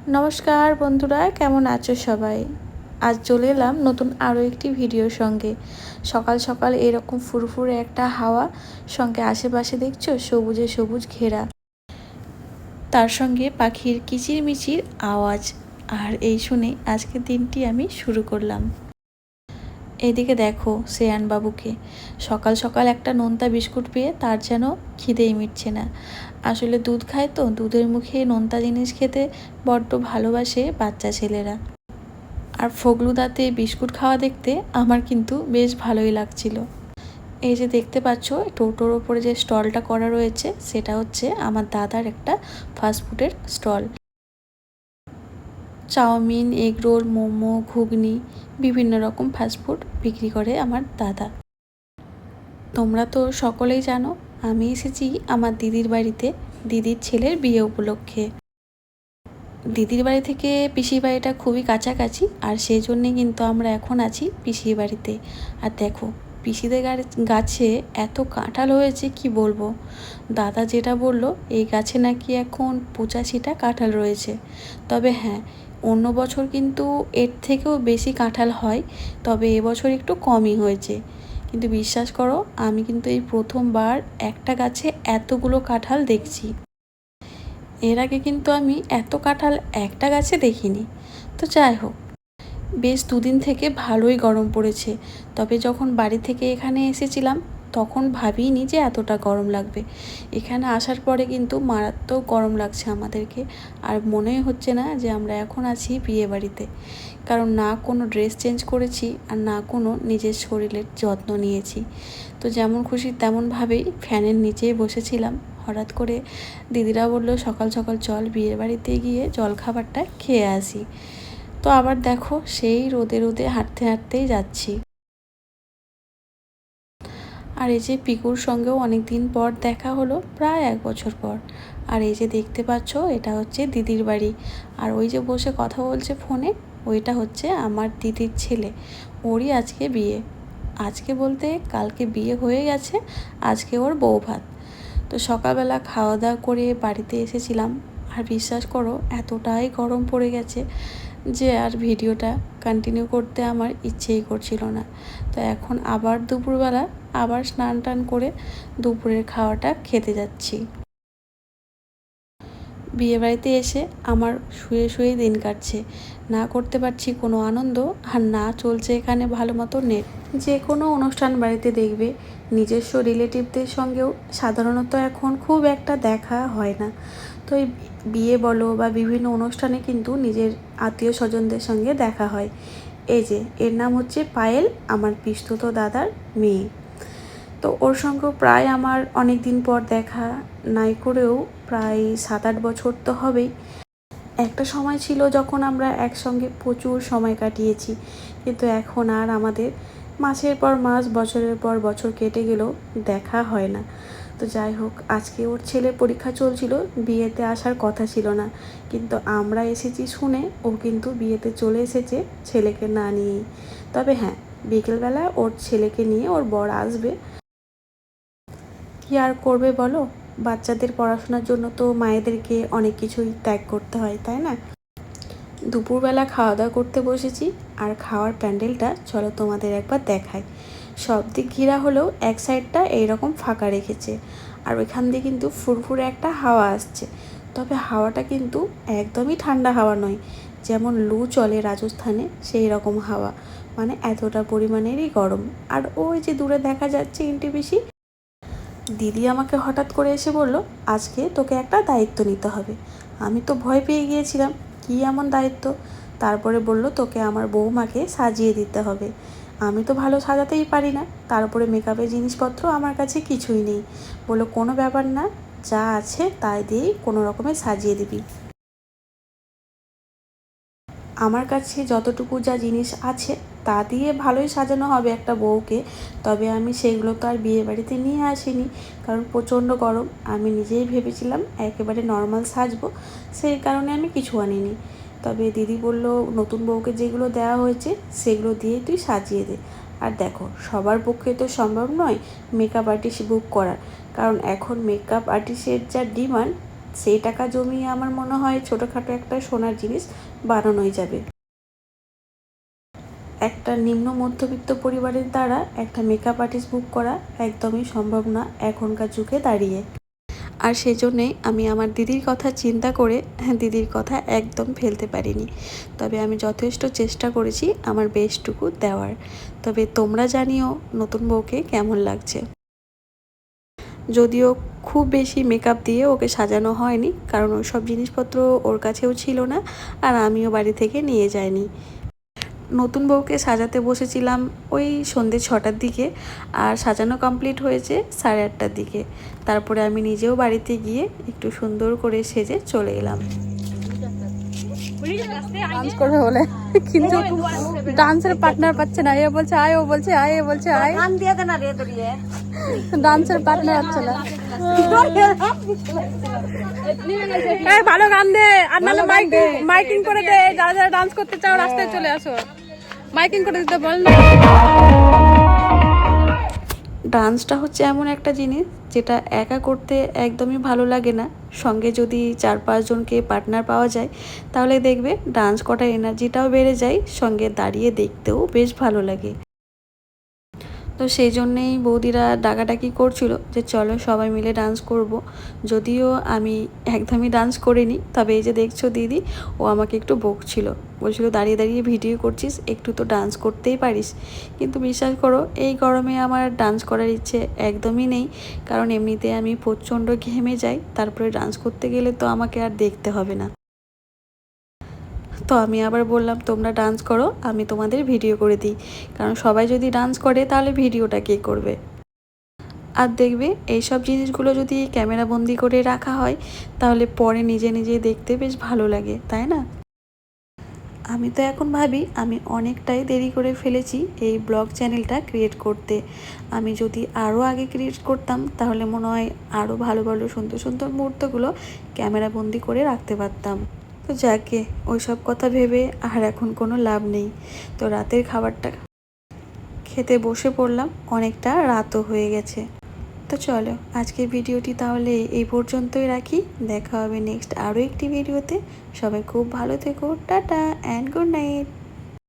নমস্কার বন্ধুরা, কেমন আছো সবাই? আজ চলে এলাম নতুন আরও একটি ভিডিওর সঙ্গে। সকাল সকাল এরকম ফুরফুরে একটা হাওয়া, সঙ্গে আশেপাশে দেখছো সবুজে সবুজ ঘেরা, তার সঙ্গে পাখির কিচিরমিচির আওয়াজ। আর এই শুনে আজকের দিনটি আমি শুরু করলাম। এইদিকে দেখো শ্রেয়ান বাবুকে, সকাল সকাল একটা নোনতা বিস্কুট পেয়ে তার যেন খিদেই মিটছে না। আসলে দুধ খায় তো, দুধের মুখে নোনতা জিনিস খেতে বড্ড ভালোবাসে বাচ্চা ছেলেরা। আর ফগলুদাতে বিস্কুট খাওয়া দেখতে আমার কিন্তু বেশ ভালোই লাগছিল। এই যে দেখতে পাচ্ছ টোটোর ওপরে যে স্টলটা করা রয়েছে, সেটা হচ্ছে আমার দাদার একটা ফাস্টফুডের স্টল। চাউমিন, এগরোল, মোমো, ঘুগনি, বিভিন্ন রকম ফাস্টফুড বিক্রি করে আমার দাদা। তোমরা তো সকলেই জানো আমি এসেছি আমার দিদির বাড়িতে, দিদির ছেলের বিয়ে উপলক্ষে। দিদির বাড়ি থেকে পিসির বাড়িটা খুবই কাছাকাছি, আর সেই জন্যে কিন্তু আমরা এখন আছি পিসির বাড়িতে। আর দেখো পিসিদের গাছে এত কাঁঠাল হয়েছে কি বলবো। দাদা যেটা বলল, এই গাছে নাকি এখন 85টা কাঁঠাল রয়েছে। তবে হ্যাঁ, অন্য বছর কিন্তু এর থেকেও বেশি কাঁঠাল হয়, তবে এবছর একটু কমই হয়েছে। কিন্তু বিশ্বাস করো, আমি কিন্তু এই প্রথমবার একটা গাছে এতগুলো কাঁঠাল দেখছি। এর আগে কিন্তু আমি এত কাঁঠাল একটা গাছে দেখিনি। তো যাই হোক, বেশ দুদিন থেকে ভালোই গরম পড়েছে। তবে যখন বাড়ি থেকে এখানে এসেছিলাম তখন ভাবিনি যে এতটা গরম লাগবে। এখানে আসার পরে কিন্তু মারাত্মক গরম লাগছে আমাদেরকে। আর মনেই হচ্ছে না যে আমরা এখন আছি বিয়ে বাড়িতে, কারণ না কোনো ড্রেস চেঞ্জ করেছি আর না কোনো নিজের শরীরের যত্ন নিয়েছি। তো যেমন খুশি তেমনভাবেই ফ্যানের নিচেই বসেছিলাম। হঠাৎ করে দিদিরা বললো সকাল সকাল চল বিয়ে বাড়িতে গিয়ে জলখাবারটা খেয়ে আসি। তো আবার দেখো সেই রোদে রোদে হাঁটতে হাঁটতেই যাচ্ছি। আর এই যে পিকুর সঙ্গেও অনেক দিন পর দেখা হলো, প্রায় 1 বছর পর। আর এই যে দেখতে পাচ্ছ এটা হচ্ছে দিদির বাড়ি। আর ওই যে বসে কথা বলছে ফোনে, ওইটা হচ্ছে আমার দিদির ছেলে। ওরই আজকে বিয়ে। আজকে বলতে কালকে বিয়ে হয়ে গেছে, আজকে ওর বউ ভাত। তো সকালবেলা খাওয়া দাওয়া করে বাড়িতে এসেছিলাম। আর বিশ্বাস করো এতটাই গরম পড়ে গেছে যে আর ভিডিওটা কন্টিনিউ করতে আমার ইচ্ছেই করছিল না। তো এখন আবার দুপুরবেলা আবার স্নান টান করে দুপুরের খাওয়াটা খেতে যাচ্ছি। বিয়েবাড়িতে এসে আমার শুয়ে শুয়ে দিন কাটছে, না করতে পারছি কোনো আনন্দ, আর না চলছে এখানে ভালো মতো নেট। যে কোনো অনুষ্ঠান বাড়িতে দেখবে নিজস্ব রিলেটিভদের সঙ্গেও সাধারণত এখন খুব একটা দেখা হয় না। তো এই বিয়ে বলো বা বিভিন্ন অনুষ্ঠানে কিন্তু নিজের আত্মীয় স্বজনদের সঙ্গে দেখা হয়। এই যে এর নাম হচ্ছে পায়েল, আমার পিসতুতো দাদার মেয়ে। তো ওর সঙ্গেও প্রায় আমার অনেক দিন পর দেখা, নাই করেও প্রায় 7-8 বছর তো হবেই। একটা সময় ছিল যখন আমরা একসঙ্গে প্রচুর সময় কাটিয়েছি, কিন্তু এখন আর আমাদের মাসের পর মাস, বছরের পর বছর কেটে গেলেও দেখা হয় না। তো যাই হোক, আজকে ওর ছেলের পরীক্ষা চলছিল, বিয়েতে আসার কথা ছিল না, কিন্তু আমরা এসেছি শুনে ও কিন্তু বিয়েতে চলে এসেছে ছেলেকে না নিয়েই। তবে হ্যাঁ, বিকেলবেলা ওর ছেলেকে নিয়ে ওর বর আসবে। কী আর করবে বলো, বাচ্চাদের পড়াশোনার জন্য তো মায়েদেরকে অনেক কিছুই ত্যাগ করতে হয়, তাই না? দুপুরবেলা খাওয়া দাওয়া করতে বসেছি, আর খাওয়ার প্যান্ডেলটা চলো তোমাদের একবার দেখাই। সব দিক ঘেরা হলেও এক সাইডটা এইরকম ফাঁকা রেখেছে, আর ওইখান দিয়ে কিন্তু ফুরফুরে একটা হাওয়া আসছে। তবে হাওয়াটা কিন্তু একদমই ঠান্ডা হাওয়া নয়, যেমন লু চলে রাজস্থানে সেই রকম হাওয়া, মানে এতটা পরিমাণেরই গরম। আর ওই যে দূরে দেখা যাচ্ছে এনটিপিসি। দিদি আমাকে হঠাৎ করে এসে বলল, আজকে তোকে একটা দায়িত্ব নিতে হবে। আমি তো ভয় পেয়ে গিয়েছিলাম, কী এমন দায়িত্ব? তারপরে বলল, তোকে আমার বৌমাকে সাজিয়ে দিতে হবে। আমি তো ভালো সাজাতেই পারি না, তার উপরে মেকআপের জিনিসপত্র আমার কাছে কিছুই নেই। বললো কোনো ব্যাপার না, যা আছে তাই দিয়েই কোনো রকমে সাজিয়ে দিবি। আমার কাছে যতটুকু যা জিনিস আছে তা দিয়ে ভালোই সাজানো হবে একটা বউকে। তবে আমি সেগুলো তো আর বিয়ে বাড়িতে নিয়ে আসিনি, কারণ প্রচণ্ড গরম। আমি নিজেই ভেবেছিলাম একেবারে নর্মাল সাজবো, সেই কারণে আমি কিছু আনিনি। তবে দিদি বলল, নতুন বউকে যেগুলো দেওয়া হয়েছে সেগুলো দিয়েই তুই সাজিয়ে দে। আর দেখো, সবার পক্ষে তো সম্ভব নয় মেকআপ আর্টিস্ট বুক করার, কারণ এখন মেকআপ আর্টিস্টের যা ডিমান্ড, সেই টাকা জমিয়ে আমার মনে হয় ছোটোখাটো একটা সোনার জিনিস বানানোই যাবে। একটা নিম্ন মধ্যবিত্ত পরিবারের দ্বারা একটা মেকআপ আর্টিস্ট বুক করা একদমই সম্ভব না এখনকার যুগে দাঁড়িয়ে। আর সেজন্যেই আমি আমার দিদির কথা চিন্তা করে দিদির কথা একদম ফেলতে পারিনি। তবে আমি যথেষ্ট চেষ্টা করেছি আমার বেস্টটুকু দেওয়ার। তবে তোমরা জানিও নতুন বউকে কেমন লাগছে। যদিও খুব বেশি মেকআপ দিয়ে ওকে সাজানো হয়নি, কারণ ওই সব জিনিসপত্র ওর কাছেও ছিল না আর আমিও বাড়ি থেকে নিয়ে যাইনি। নতুন বউকে সাজাতে বসেছিলাম ওই সন্ধ্যে 6টার দিকে, আর সাজানো কমপ্লিট হয়েছে 8:30টার দিকে। তারপরে আমি নিজেও বাড়িতে গিয়ে একটু সুন্দর করে সেজে চলে এলাম। ডান্স করবে বলে, কিন্তু ডান্সের পার্টনার পাচ্ছে না। এ বলছে আয়, ও বলছে আয়, এ বলছে আয়, ডান্সের পার্টনার হচ্ছে না। ভালো গান দে, আর নাহলে মাইকিং করে দে। যারা যারা ডান্স করতে চাও রাস্তায় চলে আসো, মাইকিং করে দিতে বল না। ডান্সটা হচ্ছে এমন একটা জিনিস যেটা একা করতে একদমই ভালো লাগে না। সঙ্গে যদি 4-5 জনকে পার্টনার পাওয়া যায় তাহলে দেখবে ডান্স করার এনার্জিটাও বেড়ে যায়, সঙ্গে দাঁড়িয়ে দেখতেও বেশ ভালো লাগে। তো সেই জন্যেই বৌদিরা ডাকাডাকি করছিল যে চলো সবাই মিলে ডান্স করব। যদিও আমি একদমই ডান্স করিনি, তবে এই যে দেখছো দিদি, ও আমাকে একটু বকছিল, বলছিল দাঁড়িয়ে দাঁড়িয়ে ভিডিও করছিস, একটু তো ডান্স করতেই পারিস। কিন্তু বিশ্বাস করো এই গরমে আমার ডান্স করার ইচ্ছে একদমই নেই, কারণ এমনিতে আমি প্রচণ্ড ঘেমে যাই, তারপরে ডান্স করতে গেলে তো আমাকে আর দেখতে হবে না। তো আমি আবার বললাম তোমরা ডান্স করো, আমি তোমাদের ভিডিও করে দিই, কারণ সবাই যদি ডান্স করে তাহলে ভিডিওটা কে করবে। আর দেখবে এইসব জিনিসগুলো যদি ক্যামেরা বন্দি করে রাখা হয় তাহলে পরে নিজে নিজে দেখতে বেশ ভালো লাগে, তাই না? আমি তো এখন ভাবি আমি অনেকটাই দেরি করে ফেলেছি এই ব্লগ চ্যানেলটা ক্রিয়েট করতে। আমি যদি আরও আগে ক্রিয়েট করতাম তাহলে মনে হয় আরও ভালো ভালো সুন্দর সুন্দর মুহূর্তগুলো ক্যামেরা বন্দি করে রাখতে পারতাম। তো যাকে ওইসব কথা ভেবে আর এখন কোনো লাভ নেই। তো রাতের খাবারটা খেতে বসে পড়লাম, অনেকটা রাতও হয়ে গেছে। তো চলো আজকের ভিডিওটি তাহলে এই পর্যন্তই রাখি। দেখা হবে নেক্সট আরও একটি ভিডিওতে। সবাই খুব ভালো থেকো, টাটা অ্যান্ড গুড নাইট।